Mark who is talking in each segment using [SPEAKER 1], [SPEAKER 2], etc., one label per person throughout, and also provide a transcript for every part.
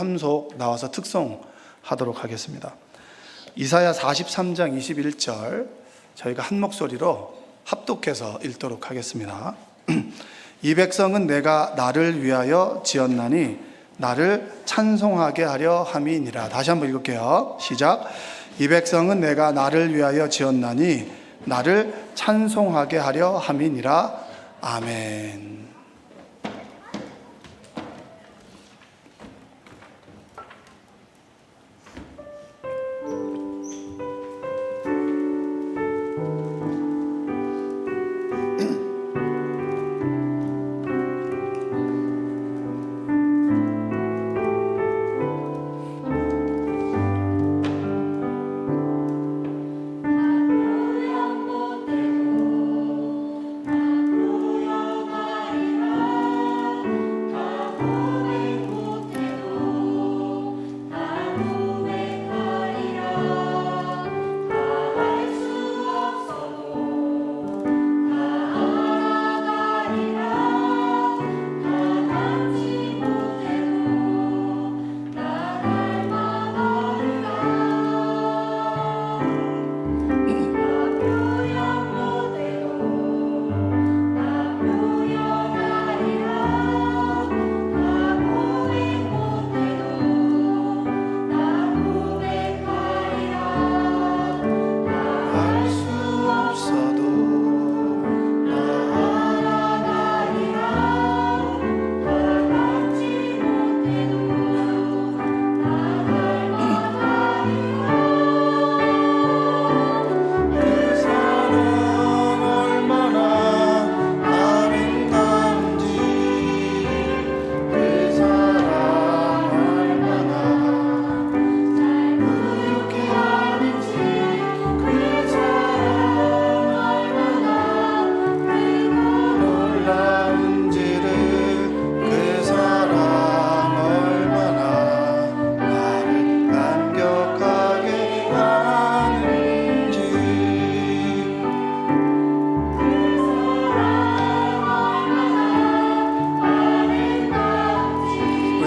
[SPEAKER 1] 3속 나와서 특송하도록 하겠습니다. 이사야 43장 21절 저희가 한 목소리로 합독해서 읽도록 하겠습니다. 이 백성은 내가 나를 위하여 지었나니 나를 찬송하게 하려 함이니라. 다시 한번 읽을게요. 시작. 이 백성은 내가 나를 위하여 지었나니 나를 찬송하게 하려 함이니라. 아멘.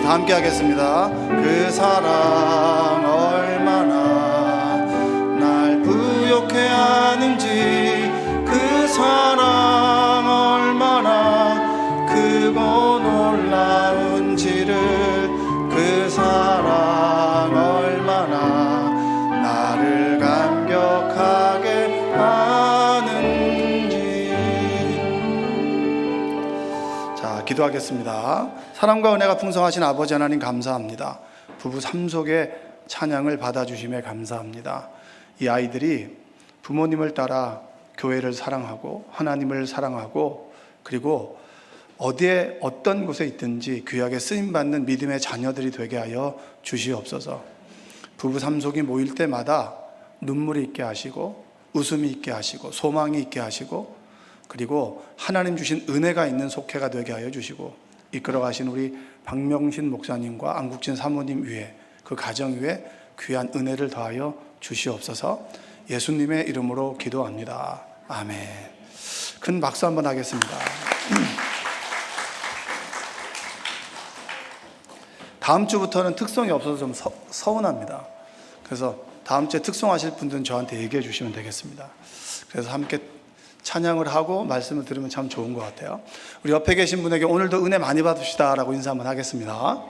[SPEAKER 1] 함께 하겠습니다. 그 사랑 얼마나 날 부욕해 하는지, 그 사랑 얼마나 크고 놀라운지를, 그 사랑 얼마나 나를 감격하게 하는지. 자, 기도하겠습니다. 사랑과 은혜가 풍성하신 아버지 하나님 감사합니다. 부부 3속의 찬양을 받아주심에 감사합니다. 이 아이들이 부모님을 따라 교회를 사랑하고 하나님을 사랑하고 그리고 어디에 어떤 곳에 있든지 귀하게 쓰임받는 믿음의 자녀들이 되게 하여 주시옵소서. 부부 3속이 모일 때마다 눈물이 있게 하시고 웃음이 있게 하시고 소망이 있게 하시고 그리고 하나님 주신 은혜가 있는 속회가 되게 하여 주시고 이끌어가신 우리 박명신 목사님과 안국진 사모님 위에 그 가정 위에 귀한 은혜를 더하여 주시옵소서. 예수님의 이름으로 기도합니다. 아멘. 큰 박수 한번 하겠습니다. 다음 주부터는 특송이 없어서 좀 서운합니다. 그래서 다음 주에 특송하실 분들은 저한테 얘기해 주시면 되겠습니다. 그래서 함께 찬양을 하고 말씀을 들으면 참 좋은 것 같아요. 우리 옆에 계신 분에게 오늘도 은혜 많이 받으시다 라고 인사 한번 하겠습니다.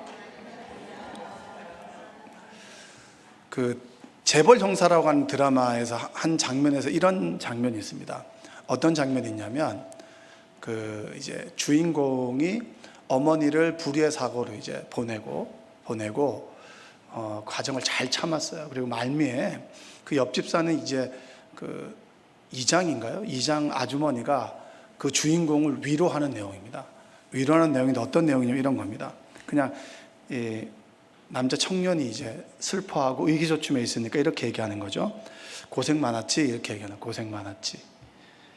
[SPEAKER 1] 그 재벌 형사라고 하는 드라마에서 한 장면에서 이런 장면이 있습니다. 어떤 장면이 있냐면 그 이제 주인공이 어머니를 불의의 사고로 이제 보내고 과정을 잘 참았어요. 그리고 말미에 그 옆집 사는 이제 그 이장인가요? 이장 아주머니가 그 주인공을 위로하는 내용입니다. 위로하는 내용인데 어떤 내용이냐면 이런 겁니다. 그냥 이 남자 청년이 이제 슬퍼하고 의기소침해 있으니까 이렇게 얘기하는 거죠. 고생 많았지? 이렇게 얘기하는, 고생 많았지.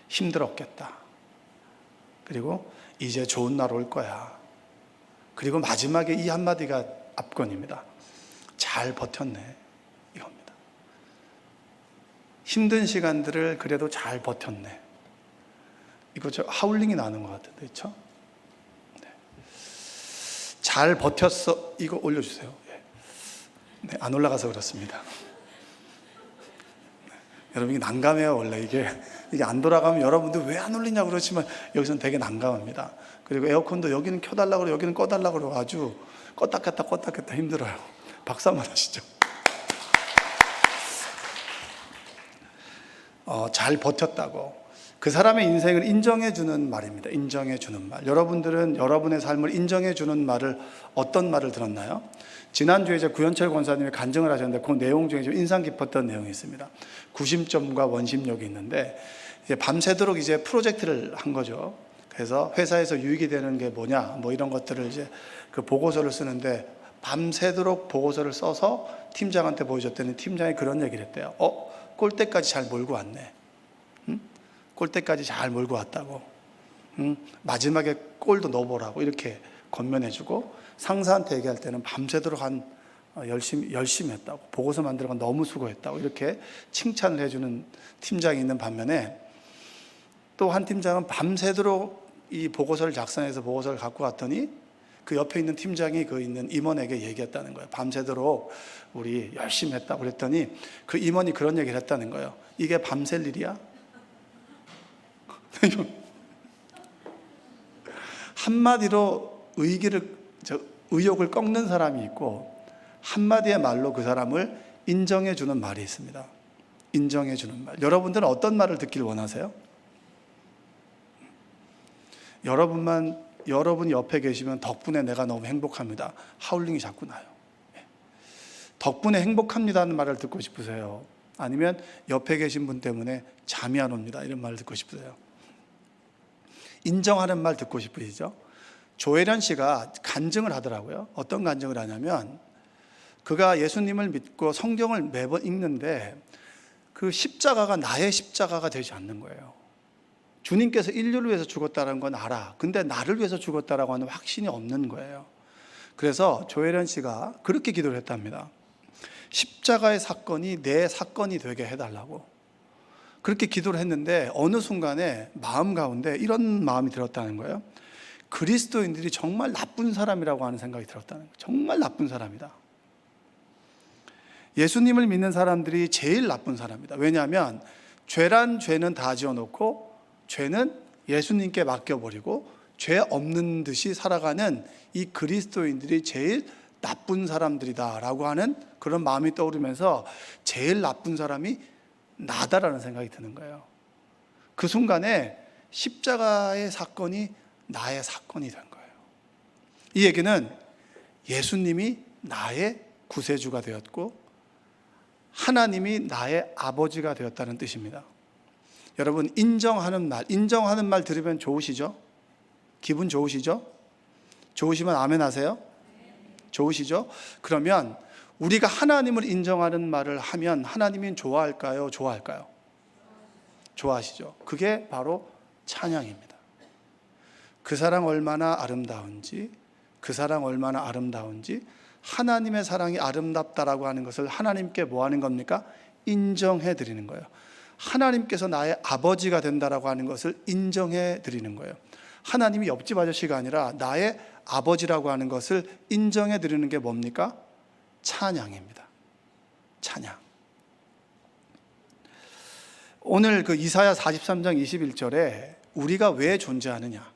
[SPEAKER 1] 힘들었겠다. 그리고 이제 좋은 날 올 거야. 그리고 마지막에 이 한마디가 압권입니다. 잘 버텼네. 이겁니다. 힘든 시간들을 그래도 잘 버텼네. 이거 저 하울링이 나는 것 같은데, 그렇죠? 네. 잘 버텼어. 이거 올려주세요. 예. 네, 안 올라가서 그렇습니다. 여러분, 이게 난감해요. 원래 이게 안 돌아가면 여러분들 왜 안 올리냐고 그러지만 여기서는 되게 난감합니다. 그리고 에어컨도 여기는 켜달라고 그러고 여기는 꺼달라고 그러고 아주 껐다 켰다 힘들어요. 박수 한번 하시죠. 잘 버텼다고. 그 사람의 인생을 인정해 주는 말입니다. 인정해 주는 말. 여러분들은 여러분의 삶을 인정해 주는 말을, 어떤 말을 들었나요? 지난주에 구현철 권사님이 간증을 하셨는데 그 내용 중에 좀 인상 깊었던 내용이 있습니다. 구심점과 원심력이 있는데 이제 밤새도록 이제 프로젝트를 한 거죠. 그래서 회사에서 유익이 되는 게 뭐냐, 뭐 이런 것들을 이제 그 보고서를 쓰는데 밤새도록 보고서를 써서 팀장한테 보여줬더니 팀장이 그런 얘기를 했대요. 꼴대까지 잘 몰고 왔네. 응? 꼴대까지 잘 몰고 왔다고. 응? 마지막에 골도 넣어보라고 이렇게 권면해주고, 상사한테 얘기할 때는 밤새도록 열심히 했다고, 보고서 만들어가 너무 수고했다고 이렇게 칭찬을 해주는 팀장이 있는 반면에, 또 한 팀장은 밤새도록 이 보고서를 작성해서 보고서를 갖고 왔더니 그 옆에 있는 팀장이 그 있는 임원에게 얘기했다는 거예요. 밤새도록 우리 열심히 했다고 그랬더니 그 임원이 그런 얘기를 했다는 거예요. 이게 밤샐 일이야? 한마디로 의욕을 꺾는 사람이 있고, 한마디의 말로 그 사람을 인정해 주는 말이 있습니다. 인정해 주는 말. 여러분들은 어떤 말을 듣길 원하세요? 여러분 옆에 계시면 덕분에 내가 너무 행복합니다. 하울링이 자꾸 나요. 덕분에 행복합니다는 말을 듣고 싶으세요? 아니면 옆에 계신 분 때문에 잠이 안 옵니다, 이런 말을 듣고 싶으세요? 인정하는 말 듣고 싶으시죠? 조혜련 씨가 간증을 하더라고요. 어떤 간증을 하냐면, 그가 예수님을 믿고 성경을 매번 읽는데 그 십자가가 나의 십자가가 되지 않는 거예요. 주님께서 인류를 위해서 죽었다는 건 알아. 근데 나를 위해서 죽었다라고 하는 확신이 없는 거예요. 그래서 조혜련 씨가 그렇게 기도를 했답니다. 십자가의 사건이 내 사건이 되게 해달라고. 그렇게 기도를 했는데 어느 순간에 마음 가운데 이런 마음이 들었다는 거예요. 그리스도인들이 정말 나쁜 사람이라고 하는 생각이 들었다는 거예요. 정말 나쁜 사람이다. 예수님을 믿는 사람들이 제일 나쁜 사람이다. 왜냐하면 죄란 죄는 다 지어놓고 죄는 예수님께 맡겨버리고 죄 없는 듯이 살아가는 이 그리스도인들이 제일 나쁜 사람들이다라고 하는 그런 마음이 떠오르면서 제일 나쁜 사람이 나다라는 생각이 드는 거예요. 그 순간에 십자가의 사건이 나의 사건이 된 거예요. 이 얘기는 예수님이 나의 구세주가 되었고 하나님이 나의 아버지가 되었다는 뜻입니다. 여러분, 인정하는 말 들으면 좋으시죠? 기분 좋으시죠? 좋으시면 아멘 하세요. 좋으시죠? 그러면 우리가 하나님을 인정하는 말을 하면 하나님이 좋아할까요? 좋아할까요? 좋아하시죠? 그게 바로 찬양입니다. 그 사랑 얼마나 아름다운지, 하나님의 사랑이 아름답다라고 하는 것을 하나님께 뭐 하는 겁니까? 인정해 드리는 거예요. 하나님께서 나의 아버지가 된다라고 하는 것을 인정해 드리는 거예요. 하나님이 옆집 아저씨가 아니라 나의 아버지라고 하는 것을 인정해 드리는 게 뭡니까? 찬양입니다. 찬양. 오늘 그 이사야 43장 21절에 우리가 왜 존재하느냐,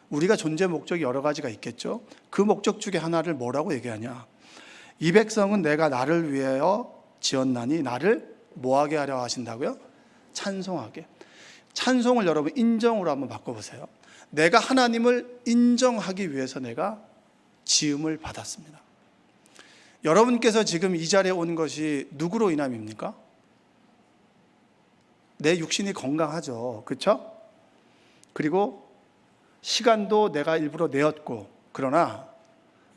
[SPEAKER 1] 우리가 존재 목적이 여러 가지가 있겠죠. 그 목적 중에 하나를 뭐라고 얘기하냐, 이 백성은 내가 나를 위하여 지었나니 나를 뭐하게 하려 하신다고요? 찬송하게. 찬송을 여러분 인정으로 한번 바꿔보세요. 내가 하나님을 인정하기 위해서 내가 지음을 받았습니다. 여러분께서 지금 이 자리에 온 것이 누구로 인함입니까? 내 육신이 건강하죠. 그렇죠? 그리고 시간도 내가 일부러 내었고, 그러나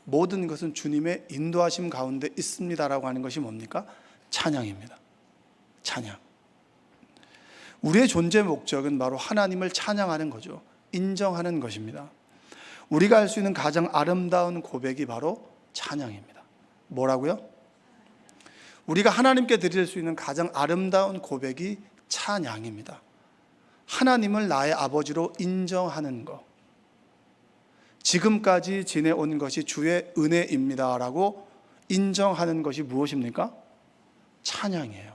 [SPEAKER 1] 모든 것은 주님의 인도하심 가운데 있습니다라고 하는 것이 뭡니까? 찬양입니다. 찬양. 우리의 존재 목적은 바로 하나님을 찬양하는 거죠. 인정하는 것입니다. 우리가 할 수 있는 가장 아름다운 고백이 바로 찬양입니다. 뭐라고요? 우리가 하나님께 드릴 수 있는 가장 아름다운 고백이 찬양입니다. 하나님을 나의 아버지로 인정하는 것. 지금까지 지내온 것이 주의 은혜입니다라고 인정하는 것이 무엇입니까? 찬양이에요.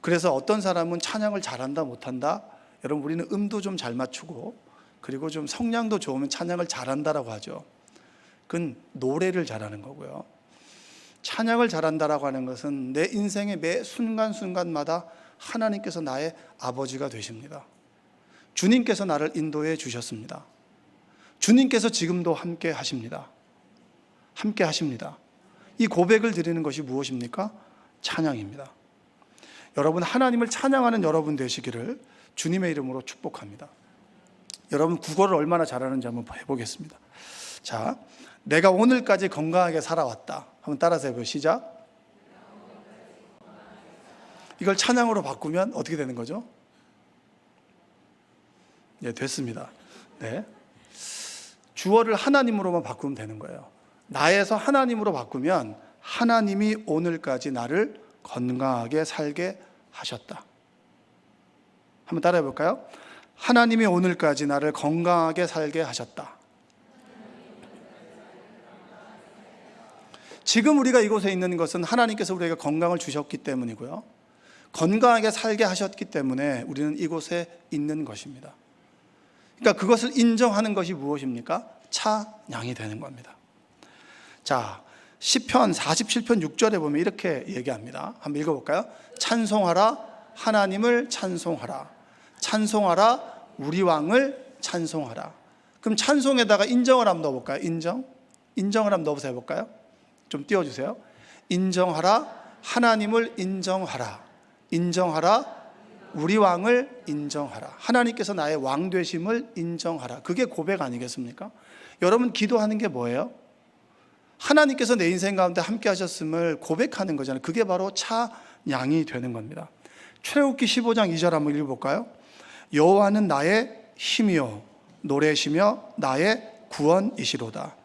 [SPEAKER 1] 그래서 어떤 사람은 찬양을 잘한다 못한다, 여러분 우리는 음도 좀 잘 맞추고 그리고 좀 성량도 좋으면 찬양을 잘한다라고 하죠. 그건 노래를 잘하는 거고요. 찬양을 잘한다라고 하는 것은 내 인생의 매 순간순간마다 하나님께서 나의 아버지가 되십니다. 주님께서 나를 인도해 주셨습니다. 주님께서 지금도 함께 하십니다. 함께 하십니다. 이 고백을 드리는 것이 무엇입니까? 찬양입니다. 여러분, 하나님을 찬양하는 여러분 되시기를 주님의 이름으로 축복합니다. 여러분, 국어를 얼마나 잘하는지 한번 해보겠습니다. 자, 내가 오늘까지 건강하게 살아왔다. 한번 따라서 해보세요. 시작. 이걸 찬양으로 바꾸면 어떻게 되는 거죠? 네, 됐습니다. 네. 주어를 하나님으로만 바꾸면 되는 거예요. 나에서 하나님으로 바꾸면 하나님이 오늘까지 나를 건강하게 살게 하셨다. 한번 따라해 볼까요? 하나님이 오늘까지 나를 건강하게 살게 하셨다. 지금 우리가 이곳에 있는 것은 하나님께서 우리에게 건강을 주셨기 때문이고요. 건강하게 살게 하셨기 때문에 우리는 이곳에 있는 것입니다. 그러니까 그것을 인정하는 것이 무엇입니까? 찬양이 되는 겁니다. 자, 시편 47편 6절에 보면 이렇게 얘기합니다. 한번 읽어볼까요? 찬송하라, 하나님을 찬송하라. 찬송하라, 우리 왕을 찬송하라. 그럼 찬송에다가 인정을 한번 넣어볼까요? 인정을 한번 넣어서 해볼까요? 좀 띄워주세요. 인정하라, 하나님을 인정하라. 인정하라, 우리 왕을 인정하라. 하나님께서 나의 왕 되심을 인정하라. 그게 고백 아니겠습니까? 여러분, 기도하는 게 뭐예요? 하나님께서 내 인생 가운데 함께 하셨음을 고백하는 거잖아요. 그게 바로 찬양이 되는 겁니다. 출애굽기 15장 2절 한번 읽어볼까요? 여호와는 나의 힘이요 노래시며 나의 구원이시로다.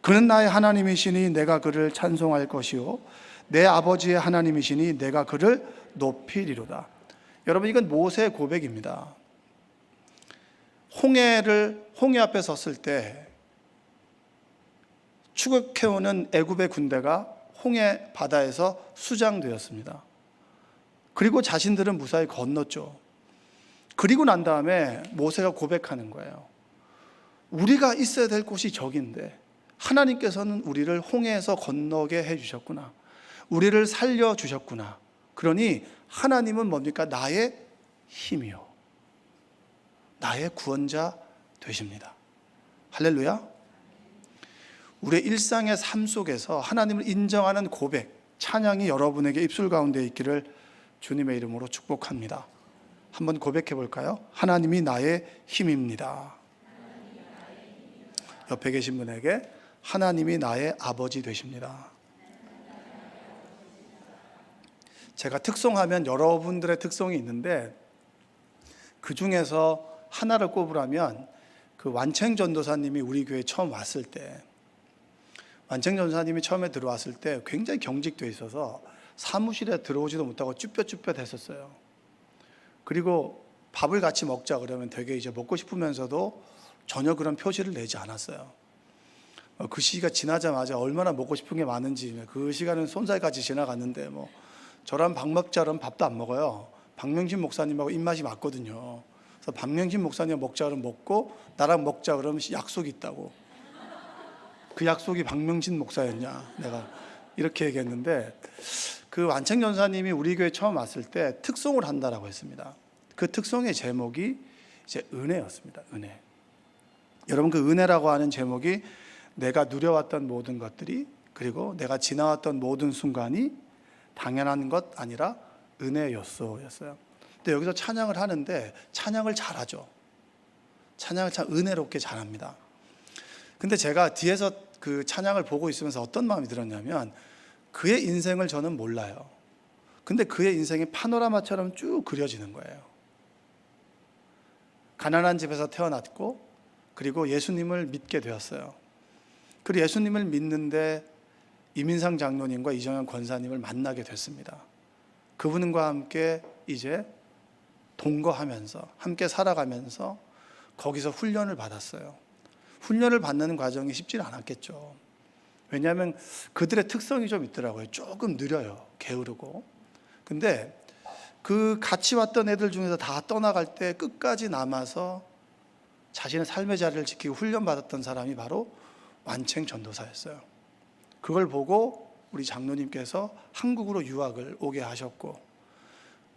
[SPEAKER 1] 그는 나의 하나님이시니 내가 그를 찬송할 것이요 내 아버지의 하나님이시니 내가 그를 높이리로다. 여러분, 이건 모세의 고백입니다. 홍해 앞에 섰을 때 추격해오는 애굽의 군대가 홍해 바다에서 수장되었습니다. 그리고 자신들은 무사히 건넜죠. 그리고 난 다음에 모세가 고백하는 거예요. 우리가 있어야 될 곳이 저기인데 하나님께서는 우리를 홍해에서 건너게 해주셨구나. 우리를 살려주셨구나. 그러니 하나님은 뭡니까? 나의 힘이요 나의 구원자 되십니다. 할렐루야. 우리의 일상의 삶 속에서 하나님을 인정하는 고백, 찬양이 여러분에게 입술 가운데 있기를 주님의 이름으로 축복합니다. 한번 고백해 볼까요? 하나님이 나의 힘입니다. 옆에 계신 분에게 하나님이 나의 아버지 되십니다. 제가 특송하면 여러분들의 특성이 있는데 그 중에서 하나를 꼽으라면 그 완청 전도사님이 우리 교회에 처음 왔을 때, 완청 전도사님이 처음에 들어왔을 때 굉장히 경직돼 있어서 사무실에 들어오지도 못하고 쭈뼛쭈뼛 했었어요. 그리고 밥을 같이 먹자 그러면 되게 이제 먹고 싶으면서도 전혀 그런 표시를 내지 않았어요. 그 시기가 지나자마자 얼마나 먹고 싶은 게 많은지 그 시간은 손살까지 지나갔는데 뭐 저랑 밥 먹자 그러면 밥도 안 먹어요. 박명신 목사님하고 입맛이 맞거든요. 그래서 박명신 목사님 먹자 그러면 먹고 나랑 먹자 그러면 약속이 있다고. 그 약속이 박명신 목사였냐? 내가 이렇게 얘기했는데 그 완청 전사님이 우리 교회 처음 왔을 때 특송을 한다라고 했습니다. 그 특송의 제목이 이제 은혜였습니다. 은혜. 여러분, 그 은혜라고 하는 제목이 내가 누려왔던 모든 것들이 그리고 내가 지나왔던 모든 순간이 당연한 것 아니라 은혜였어요. 근데 여기서 찬양을 하는데 찬양을 잘하죠. 찬양을 참 은혜롭게 잘합니다. 근데 제가 뒤에서 그 찬양을 보고 있으면서 어떤 마음이 들었냐면 그의 인생을 저는 몰라요. 근데 그의 인생이 파노라마처럼 쭉 그려지는 거예요. 가난한 집에서 태어났고 그리고 예수님을 믿게 되었어요. 그리고 예수님을 믿는데 이민상 장로님과 이정현 권사님을 만나게 됐습니다. 그분과 함께 이제 동거하면서 함께 살아가면서 거기서 훈련을 받았어요. 훈련을 받는 과정이 쉽지 않았겠죠. 왜냐하면 그들의 특성이 좀 있더라고요. 조금 느려요. 게으르고. 근데 그 같이 왔던 애들 중에서 다 떠나갈 때 끝까지 남아서 자신의 삶의 자리를 지키고 훈련받았던 사람이 바로 완청 전도사였어요. 그걸 보고 우리 장로님께서 한국으로 유학을 오게 하셨고,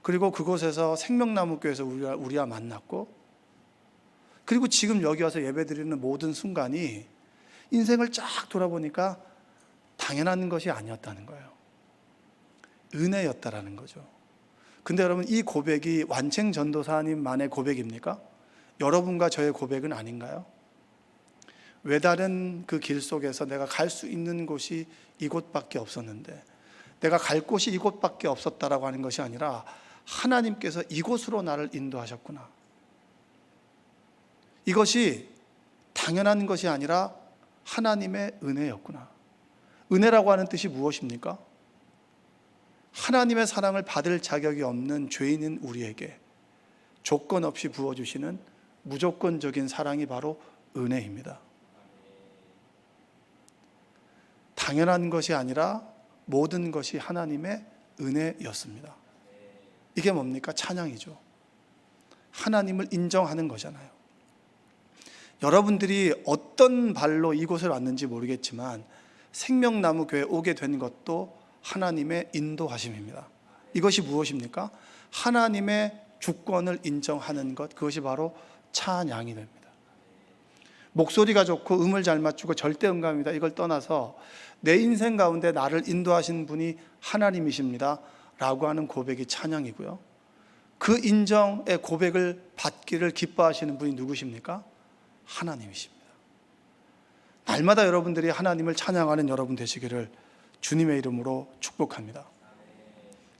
[SPEAKER 1] 그리고 그곳에서 생명나무교회에서 우리와 만났고, 그리고 지금 여기 와서 예배드리는 모든 순간이 인생을 쫙 돌아보니까 당연한 것이 아니었다는 거예요. 은혜였다라는 거죠. 근데 여러분, 이 고백이 완청 전도사님만의 고백입니까? 여러분과 저의 고백은 아닌가요? 외다른 그 길 속에서 내가 갈 수 있는 곳이 이곳밖에 없었는데, 내가 갈 곳이 이곳밖에 없었다라고 하는 것이 아니라 하나님께서 이곳으로 나를 인도하셨구나. 이것이 당연한 것이 아니라 하나님의 은혜였구나. 은혜라고 하는 뜻이 무엇입니까? 하나님의 사랑을 받을 자격이 없는 죄인인 우리에게 조건 없이 부어주시는 무조건적인 사랑이 바로 은혜입니다. 당연한 것이 아니라 모든 것이 하나님의 은혜였습니다. 이게 뭡니까? 찬양이죠. 하나님을 인정하는 거잖아요. 여러분들이 어떤 발로 이곳을 왔는지 모르겠지만 생명나무 교회에 오게 된 것도 하나님의 인도하심입니다. 이것이 무엇입니까? 하나님의 주권을 인정하는 것, 그것이 바로 찬양이 됩니다. 목소리가 좋고 음을 잘 맞추고 절대 음감입니다. 이걸 떠나서 내 인생 가운데 나를 인도하신 분이 하나님이십니다 라고 하는 고백이 찬양이고요. 그 인정의 고백을 받기를 기뻐하시는 분이 누구십니까? 하나님이십니다. 날마다 여러분들이 하나님을 찬양하는 여러분 되시기를 주님의 이름으로 축복합니다.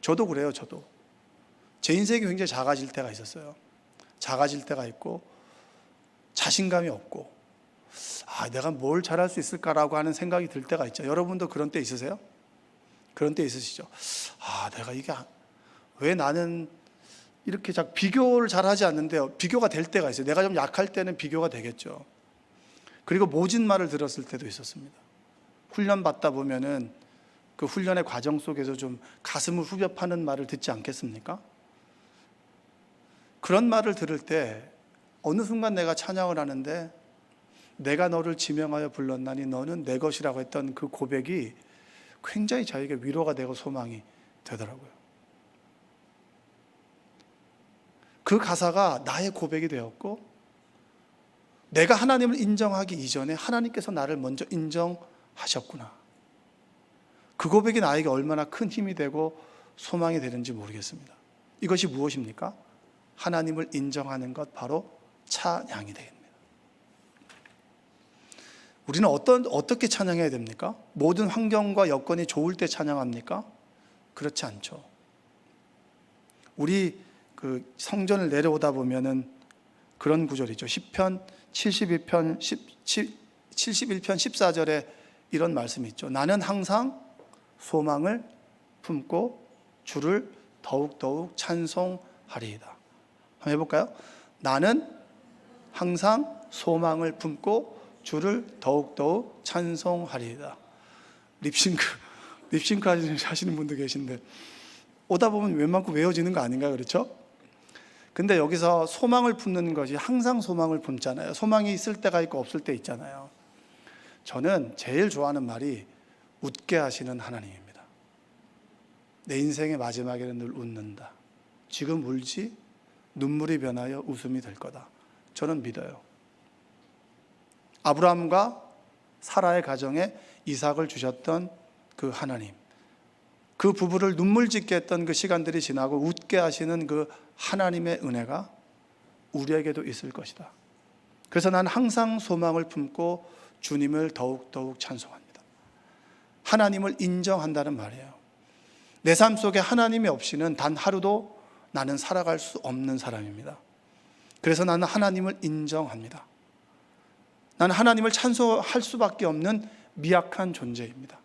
[SPEAKER 1] 저도 그래요. 저도 제 인생이 굉장히 작아질 때가 있었어요. 작아질 때가 있고 자신감이 없고 내가 뭘 잘할 수 있을까라고 하는 생각이 들 때가 있죠. 여러분도 그런 때 있으세요? 그런 때 있으시죠? 내가 이게 왜 나는 이렇게 비교를 잘하지 않는데요. 비교가 될 때가 있어요. 내가 좀 약할 때는 비교가 되겠죠. 그리고 모진 말을 들었을 때도 있었습니다. 훈련 받다 보면은 그 훈련의 과정 속에서 좀 가슴을 후벼 파는 말을 듣지 않겠습니까? 그런 말을 들을 때 어느 순간 내가 찬양을 하는데 내가 너를 지명하여 불렀나니 너는 내 것이라고 했던 그 고백이 굉장히 저에게 위로가 되고 소망이 되더라고요. 그 가사가 나의 고백이 되었고, 내가 하나님을 인정하기 이전에 하나님께서 나를 먼저 인정하셨구나. 그 고백이 나에게 얼마나 큰 힘이 되고 소망이 되는지 모르겠습니다. 이것이 무엇입니까? 하나님을 인정하는 것, 바로 찬양이 되겠습니다. 우리는 어떻게 찬양해야 됩니까? 모든 환경과 여건이 좋을 때 찬양합니까? 그렇지 않죠. 우리 그 성전을 내려오다 보면은 그런 구절이죠. 시편 71편 14절에 이런 말씀이 있죠. 나는 항상 소망을 품고 주를 더욱더욱 찬송하리이다. 한번 해볼까요? 나는 항상 소망을 품고 주를 더욱더욱 찬송하리이다. 립싱크 하시는 분도 계신데 오다 보면 웬만큼 외워지는 거 아닌가요? 그렇죠? 근데 여기서 소망을 품는 것이 항상 소망을 품잖아요. 소망이 있을 때가 있고 없을 때 있잖아요. 저는 제일 좋아하는 말이 웃게 하시는 하나님입니다. 내 인생의 마지막에는 늘 웃는다. 지금 울지 눈물이 변하여 웃음이 될 거다. 저는 믿어요. 아브라함과 사라의 가정에 이삭을 주셨던 그 하나님, 그 부부를 눈물 짓게 했던 그 시간들이 지나고 웃게 하시는 그 하나님의 은혜가 우리에게도 있을 것이다. 그래서 난 항상 소망을 품고 주님을 더욱더욱 찬송합니다. 하나님을 인정한다는 말이에요. 내 삶 속에 하나님이 없이는 단 하루도 나는 살아갈 수 없는 사람입니다. 그래서 나는 하나님을 인정합니다. 나는 하나님을 찬송할 수밖에 없는 미약한 존재입니다.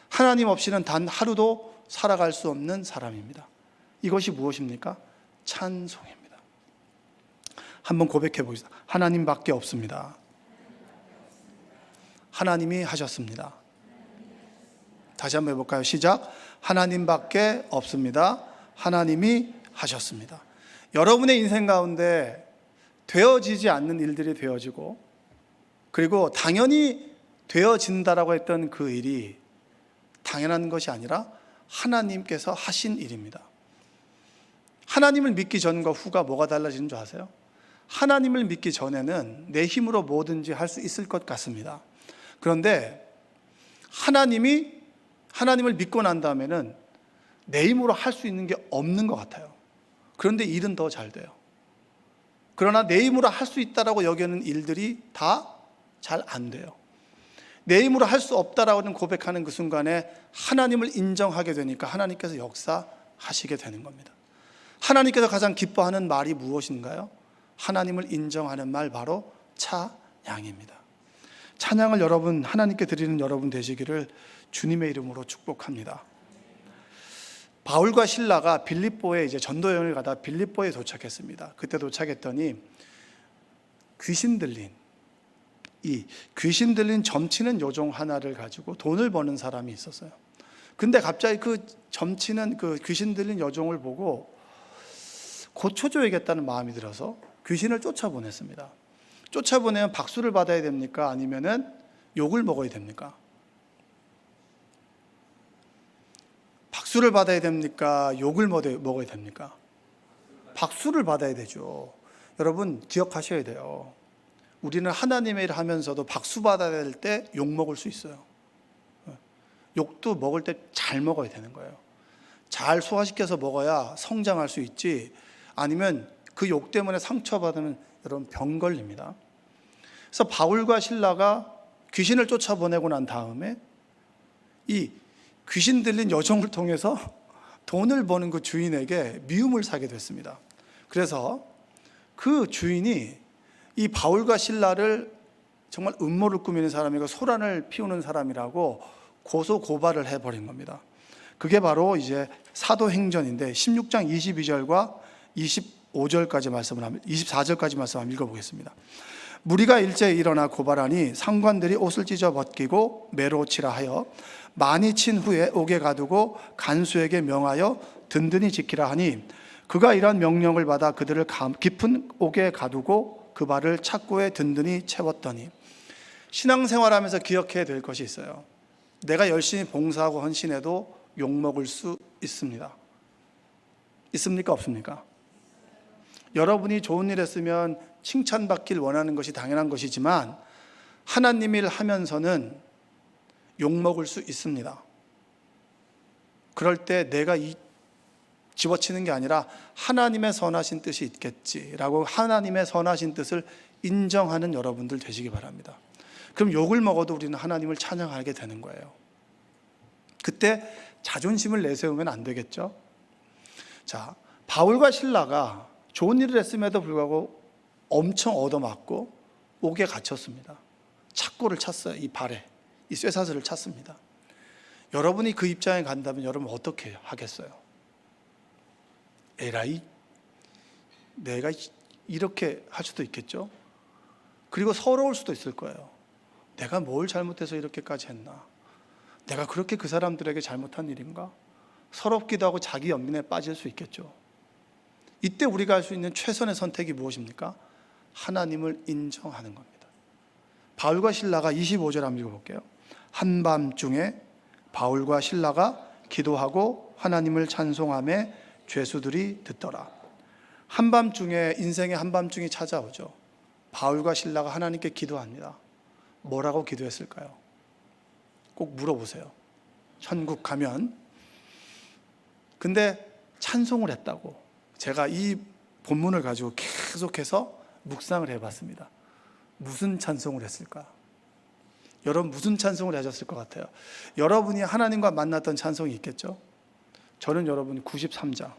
[SPEAKER 1] 하나님 없이는 단 하루도 살아갈 수 없는 사람입니다. 이것이 무엇입니까? 찬송입니다. 한번 고백해 보겠습니다. 하나님밖에 없습니다. 하나님이 하셨습니다. 다시 한번 해볼까요? 시작. 하나님밖에 없습니다. 하나님이 하셨습니다. 여러분의 인생 가운데 되어지지 않는 일들이 되어지고, 그리고 당연히 되어진다라고 했던 그 일이 당연한 것이 아니라 하나님께서 하신 일입니다. 하나님을 믿기 전과 후가 뭐가 달라지는 줄 아세요? 하나님을 믿기 전에는 내 힘으로 뭐든지 할 수 있을 것 같습니다. 그런데 하나님을 믿고 난 다음에는 내 힘으로 할 수 있는 게 없는 것 같아요. 그런데 일은 더 잘 돼요. 그러나 내 힘으로 할 수 있다라고 여기는 일들이 다 잘 안 돼요. 내 힘으로 할 수 없다라고 고백하는 그 순간에 하나님을 인정하게 되니까 하나님께서 역사하시게 되는 겁니다. 하나님께서 가장 기뻐하는 말이 무엇인가요? 하나님을 인정하는 말, 바로 찬양입니다. 찬양을 여러분, 하나님께 드리는 여러분 되시기를 주님의 이름으로 축복합니다. 바울과 실라가 빌립보에 이제 전도 여행을 가다 빌립보에 도착했습니다. 그때 도착했더니 귀신 들린 점치는 요종 하나를 가지고 돈을 버는 사람이 있었어요. 근데 갑자기 그 점치는 그 귀신 들린 여종을 보고 고쳐줘야겠다는 마음이 들어서 귀신을 쫓아보냈습니다. 쫓아보내면 박수를 받아야 됩니까? 아니면은 욕을 먹어야 됩니까? 박수를 받아야 됩니까? 욕을 먹어야 됩니까? 박수를 받아야 되죠. 여러분 기억하셔야 돼요. 우리는 하나님의 일을 하면서도 박수 받아야 될 때 욕 먹을 수 있어요. 욕도 먹을 때 잘 먹어야 되는 거예요. 잘 소화시켜서 먹어야 성장할 수 있지, 아니면 그 욕 때문에 상처받으면 여러분 병 걸립니다. 그래서 바울과 실라가 귀신을 쫓아보내고 난 다음에 이 귀신 들린 여종을 통해서 돈을 버는 그 주인에게 미움을 사게 됐습니다. 그래서 그 주인이 이 바울과 실라를 정말 음모를 꾸미는 사람이고 소란을 피우는 사람이라고 고소 고발을 해버린 겁니다. 그게 바로 이제 사도행전인데 16장 22절과 25절까지 말씀을 합니다. 24절까지 말씀 한번 읽어보겠습니다. 무리가 일제히 일어나 고발하니 상관들이 옷을 찢어 벗기고 매로 치라 하여 많이 친 후에 옥에 가두고 간수에게 명하여 든든히 지키라 하니, 그가 이러한 명령을 받아 그들을 깊은 옥에 가두고 그 발을 착고에 든든히 채웠더니. 신앙생활하면서 기억해야 될 것이 있어요. 내가 열심히 봉사하고 헌신해도 욕먹을 수 있습니다. 있습니까? 없습니까? 여러분이 좋은 일 했으면 칭찬받길 원하는 것이 당연한 것이지만 하나님 일 하면서는 욕먹을 수 있습니다. 그럴 때 내가 집어치는 게 아니라 하나님의 선하신 뜻이 있겠지라고 하나님의 선하신 뜻을 인정하는 여러분들 되시기 바랍니다. 그럼 욕을 먹어도 우리는 하나님을 찬양하게 되는 거예요. 그때 자존심을 내세우면 안 되겠죠. 자, 바울과 실라가 좋은 일을 했음에도 불구하고 엄청 얻어맞고 옥에 갇혔습니다. 착고를 찼어요. 이 발에 이 쇠사슬을 찼습니다. 여러분이 그 입장에 간다면 여러분 어떻게 하겠어요? 에라이, 내가 이렇게 할 수도 있겠죠. 그리고 서러울 수도 있을 거예요. 내가 뭘 잘못해서 이렇게까지 했나? 내가 그렇게 그 사람들에게 잘못한 일인가? 서럽기도 하고 자기 연민에 빠질 수 있겠죠. 이때 우리가 할 수 있는 최선의 선택이 무엇입니까? 하나님을 인정하는 겁니다. 바울과 실라가 25절 한번 읽어볼게요. 한밤중에 바울과 실라가 기도하고 하나님을 찬송하며 죄수들이 듣더라. 한밤중에, 인생의 한밤중이 찾아오죠. 바울과 실라가 하나님께 기도합니다. 뭐라고 기도했을까요? 꼭 물어보세요. 천국 가면. 근데 찬송을 했다고. 제가 이 본문을 가지고 계속해서 묵상을 해봤습니다. 무슨 찬송을 했을까? 여러분 무슨 찬송을 하셨을 것 같아요? 여러분이 하나님과 만났던 찬송이 있겠죠? 저는 여러분 93장.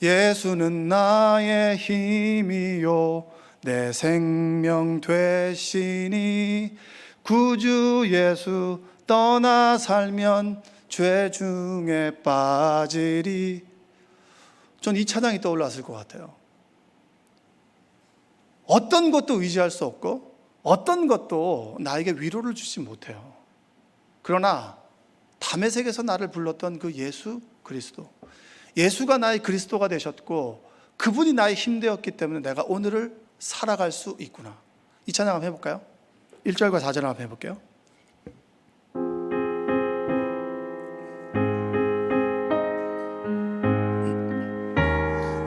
[SPEAKER 1] 예수는 나의 힘이요 내 생명 되시니 구주 예수 떠나 살면 죄 중에 빠지리. 전 이 찬양이 떠올랐을 것 같아요. 어떤 것도 의지할 수 없고 어떤 것도 나에게 위로를 주지 못해요. 그러나 다메섹에서 나를 불렀던 그 예수 그리스도, 예수가 나의 그리스도가 되셨고 그분이 나의 힘 되었기 때문에 내가 오늘을 살아갈 수 있구나. 이 찬양 한번 해볼까요? 1절과 4절 한번 해볼게요.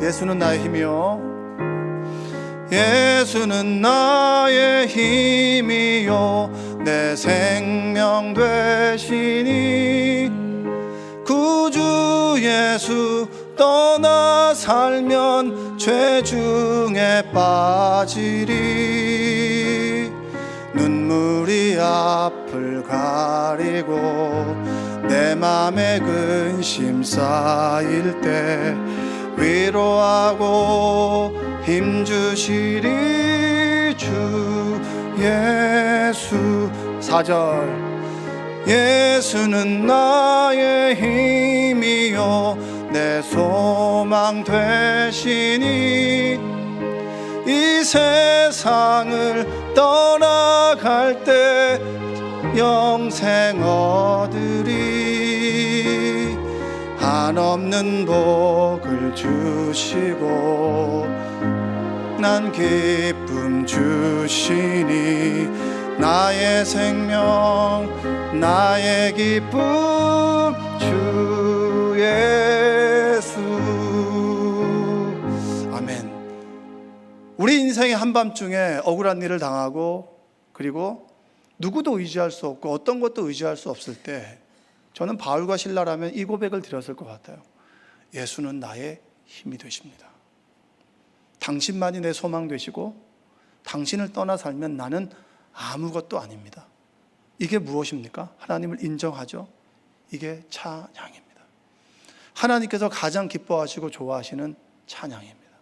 [SPEAKER 1] 예수는 나의 힘이요, 예수는 나의 힘이요, 내 생명 되시니 구주 예수 떠나 살면 죄 중에 빠지리. 눈물이 앞을 가리고 내 맘에 근심 쌓일 때 위로하고 힘주시리 주 예수. 4절 예수는 나의 힘이요, 내 소망 되시니 이 세상을 떠나갈 때 영생 얻으리. 한없는 복을 주시고 난 기쁨 주시니 나의 생명 나의 기쁨 주 예수. 아멘. 우리 인생의 한밤중에 억울한 일을 당하고 그리고 누구도 의지할 수 없고 어떤 것도 의지할 수 없을 때 저는 바울과 실라라면 이 고백을 드렸을 것 같아요. 예수는 나의 힘이 되십니다. 당신만이 내 소망 되시고 당신을 떠나 살면 나는 아무것도 아닙니다. 이게 무엇입니까? 하나님을 인정하죠. 이게 찬양입니다. 하나님께서 가장 기뻐하시고 좋아하시는 찬양입니다.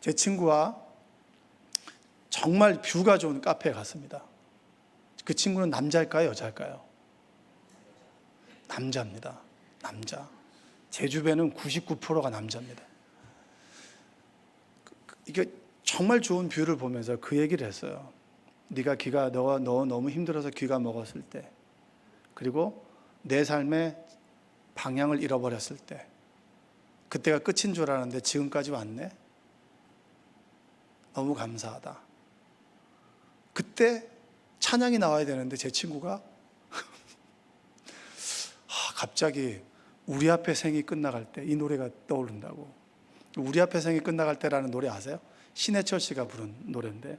[SPEAKER 1] 제 친구와 정말 뷰가 좋은 카페에 갔습니다. 그 친구는 남자일까요, 여자일까요? 남자입니다. 남자. 제 주변은 99%가 남자입니다. 이게 정말 좋은 뷰를 보면서 그 얘기를 했어요. 너 너무 힘들어서 귀가 먹었을 때, 그리고 내 삶의 방향을 잃어버렸을 때, 그때가 끝인 줄 알았는데 지금까지 왔네. 너무 감사하다. 그때 찬양이 나와야 되는데 제 친구가 갑자기 우리 앞에 생이 끝나갈 때 이 노래가 떠오른다고. 우리 앞에 생이 끝나갈 때라는 노래 아세요? 신해철 씨가 부른 노래인데,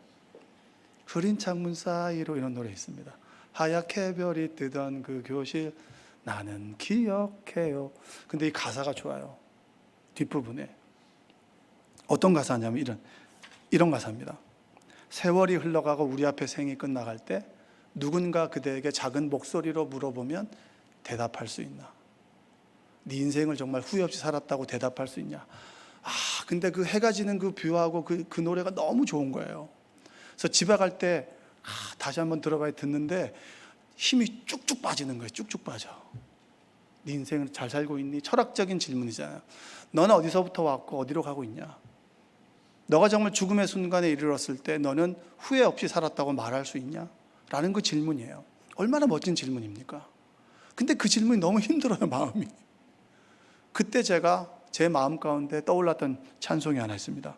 [SPEAKER 1] 흐린 창문 사이로 이런 노래 있습니다. 하얗게 별이 뜨던 그 교실 나는 기억해요. 근데 이 가사가 좋아요. 뒷부분에 어떤 가사냐면 이런 가사입니다. 세월이 흘러가고 우리 앞에 생이 끝나갈 때 누군가 그대에게 작은 목소리로 물어보면 대답할 수 있나? 네 인생을 정말 후회 없이 살았다고 대답할 수 있냐? 근데 그 해가 지는 그 뷰하고 그 노래가 너무 좋은 거예요. 그래서 집에 갈 때 다시 한번 들어봐야 듣는데 힘이 쭉쭉 빠지는 거예요. 쭉쭉 빠져. 네 인생을 잘 살고 있니? 철학적인 질문이잖아요. 너는 어디서부터 왔고 어디로 가고 있냐? 너가 정말 죽음의 순간에 이르렀을 때 너는 후회 없이 살았다고 말할 수 있냐? 라는 그 질문이에요. 얼마나 멋진 질문입니까? 근데 그 질문이 너무 힘들어요, 마음이. 그때 제가 제 마음 가운데 떠올랐던 찬송이 하나 있습니다.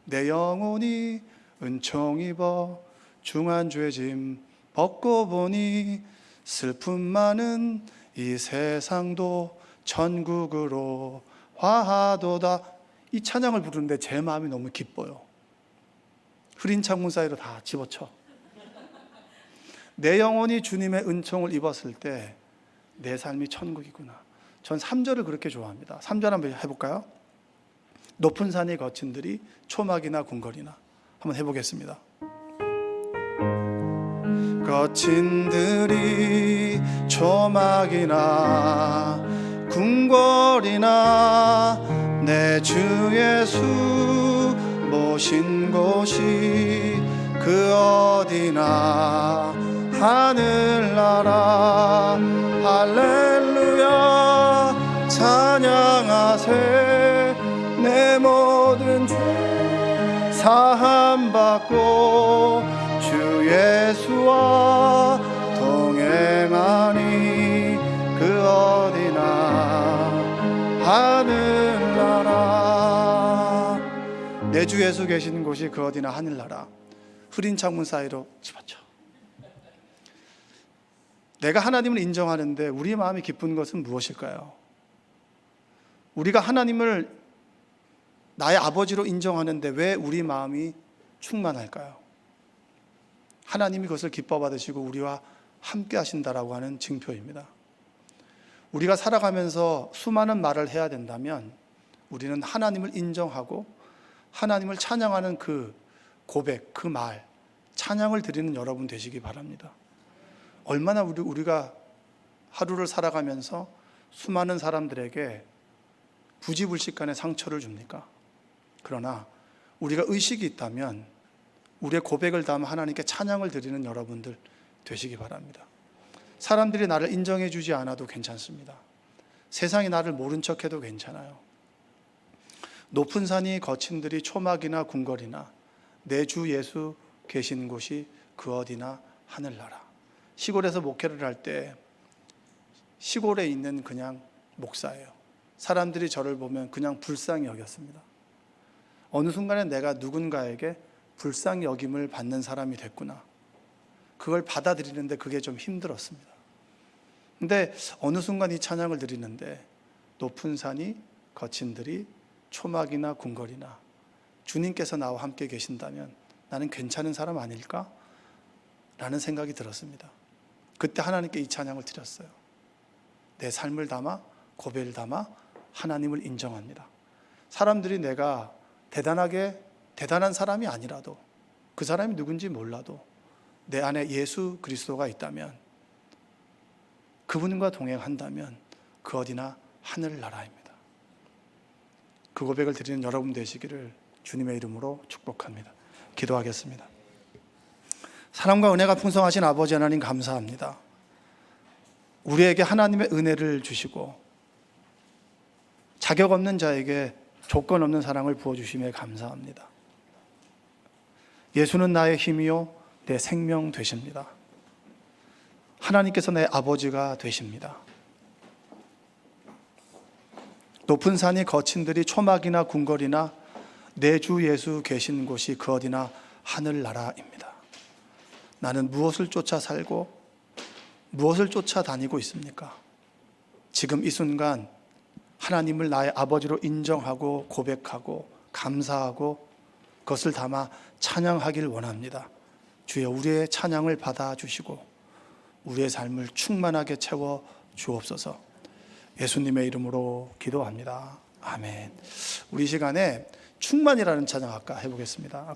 [SPEAKER 1] 내 영혼이 은총 입어 중한 죄 짐 벗고 보니 슬픔 많은 이 세상도 천국으로 화하도다. 이 찬양을 부르는데 제 마음이 너무 기뻐요. 흐린 창문 사이로 다 집어쳐. 내 영혼이 주님의 은총을 입었을 때 내 삶이 천국이구나. 전 3절을 그렇게 좋아합니다. 3절 한번 해볼까요? 높은 산이 거친 들이 초막이나 궁궐이나. 한번 해보겠습니다. 거친 들이 초막이나 궁궐이나 내 주 예수 모신 곳이 그 어디나 하늘나라 할렐루야 찬양하세. 내 모든 죄 사함받고 주 예수와 동행 내 주 예수 계신 곳이 그 어디나 하늘나라. 흐린 창문 사이로 집어쳐. 내가 하나님을 인정하는데 우리 마음이 기쁜 것은 무엇일까요? 우리가 하나님을 나의 아버지로 인정하는데 왜 우리 마음이 충만할까요? 하나님이 그것을 기뻐 받으시고 우리와 함께 하신다라고 하는 증표입니다. 우리가 살아가면서 수많은 말을 해야 된다면 우리는 하나님을 인정하고 하나님을 찬양하는 그 고백, 그 말, 찬양을 드리는 여러분 되시기 바랍니다. 얼마나 우리가 하루를 살아가면서 수많은 사람들에게 부지불식간에 상처를 줍니까? 그러나 우리가 의식이 있다면 우리의 고백을 담아 하나님께 찬양을 드리는 여러분들 되시기 바랍니다. 사람들이 나를 인정해 주지 않아도 괜찮습니다. 세상이 나를 모른 척해도 괜찮아요. 높은 산이 거친 들이 초막이나 궁궐이나 내 주 예수 계신 곳이 그 어디나 하늘나라. 시골에서 목회를 할 때 시골에 있는 그냥 목사예요. 사람들이 저를 보면 그냥 불쌍히 여겼습니다. 어느 순간에 내가 누군가에게 불쌍히 여김을 받는 사람이 됐구나. 그걸 받아들이는데 그게 좀 힘들었습니다. 근데 어느 순간 이 찬양을 드리는데 높은 산이 거친 들이 초막이나 궁궐이나 주님께서 나와 함께 계신다면 나는 괜찮은 사람 아닐까? 라는 생각이 들었습니다. 그때 하나님께 이 찬양을 드렸어요. 내 삶을 담아 고백을 담아 하나님을 인정합니다. 사람들이 내가 대단한 사람이 아니라도 그 사람이 누군지 몰라도 내 안에 예수 그리스도가 있다면 그분과 동행한다면 그 어디나 하늘나라입니다. 그 고백을 드리는 여러분 되시기를 주님의 이름으로 축복합니다. 기도하겠습니다. 사랑과 은혜가 풍성하신 아버지 하나님 감사합니다. 우리에게 하나님의 은혜를 주시고 자격 없는 자에게 조건 없는 사랑을 부어주심에 감사합니다. 예수는 나의 힘이요 내 생명 되십니다. 하나님께서 내 아버지가 되십니다. 높은 산이 거친 들이 초막이나 궁궐이나 내 주 예수 계신 곳이 그 어디나 하늘나라입니다. 나는 무엇을 쫓아 살고 무엇을 쫓아다니고 있습니까? 지금 이 순간 하나님을 나의 아버지로 인정하고 고백하고 감사하고 그것을 담아 찬양하길 원합니다. 주여 우리의 찬양을 받아주시고 우리의 삶을 충만하게 채워 주옵소서. 예수님의 이름으로 기도합니다. 아멘. 우리 시간에 충만이라는 찬양 아까 해보겠습니다.